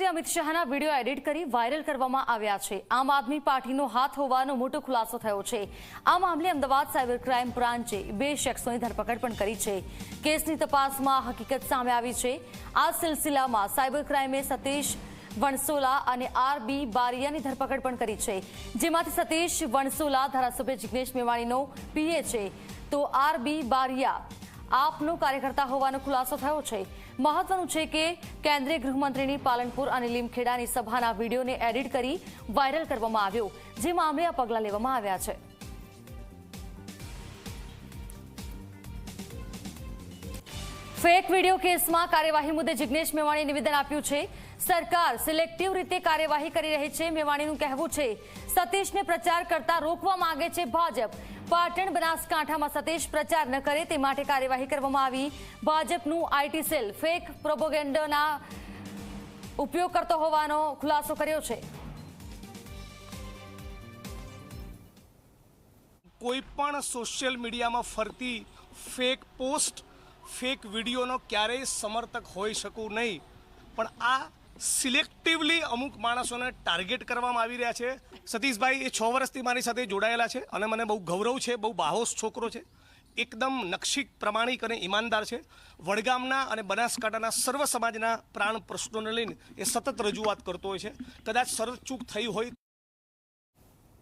ગૃહમંત્રી અમિત શાહના video edit કરી વાયરલ કરવામાં આવ્યા છે। આમ આદમી પાર્ટીનો હાથ હોવાનો મોટો ખુલાસો થયો છે। આ મામલે અમદાવાદ સાયબર ક્રાઇમ બ્રાન્ચે 2 શખ્સોની ધરપકડ પણ કરી છે। કેસની તપાસમાં હકીકત સામે આવી છે। આ સિલસિલામાં સાયબર ક્રાઇમે સતીશ વણસોલા અને આર.બી. બારિયાની ધરપકડ પણ કરી છે, જેમાંથી સતીશ વણસોલા ધારાસભ્ય જિગ્નેશ મેવાણીનો પીએ છે, તો આર.બી. બારિયા આપનો કાર્યકર્તા હોવાનો ખુલાસો થયો છે। મહત્વનું છે કે કેન્દ્રીય ગૃહમંત્રીની પાલનપુર અને લીમખેડાની સભાના વિડીયોને એડિટ કરી વાયરલ કરવામાં આવ્યો, જે મામલે આ પગલાં લેવામાં આવ્યા છે। ફેક વિડીયો કેસમાં કાર્યવાહી મુદ્દે જિગ્નેશ મેવાણીએ નિવેદન આપ્યું છે। સરકાર સિલેક્ટિવ રીતે કાર્યવાહી કરી રહી છે। મેવાણીનું કહેવું છે, સતીશને પ્રચાર કરતા રોકવા માંગે છે ભાજપ। પાટણ બનાસકાંઠામાં સતીશ પ્રચાર ન કરે તે માટે કાર્યવાહી કરવામાં આવી। ભાજપનું આઈટી સેલ ફેક પ્રોપેગેન્ડાના ઉપયોગ કરતો હોવાનો ખુલાસો કર્યો છે। કોઈ પણ સોશિયલ મીડિયામાં ફરતી ફેક પોસ્ટ ફેક વિડીયોનો ક્યારેય સમર્થક હોઈ શકું નહીં, પણ આ સિલેક્ટિવલી અમુક માણસોને ટાર્ગેટ કરવામાં આવી રહ્યા છે। સતીશભાઈ એ 6 વર્ષથી મારી સાથે જોડાયેલા છે અને મને બહુ ગૌરવ છે। બહુ બાહોશ છોકરો છે, એકદમ નક્ષિક પ્રમાણિક અને ઈમાનદાર છે। વડગામના અને બનાસકાંઠાના સર્વ સમાજના પ્રાણ પ્રશ્નોને લઈને એ સતત રજૂઆત કરતો હોય છે। કદાચ શરત ચૂક થઈ હોય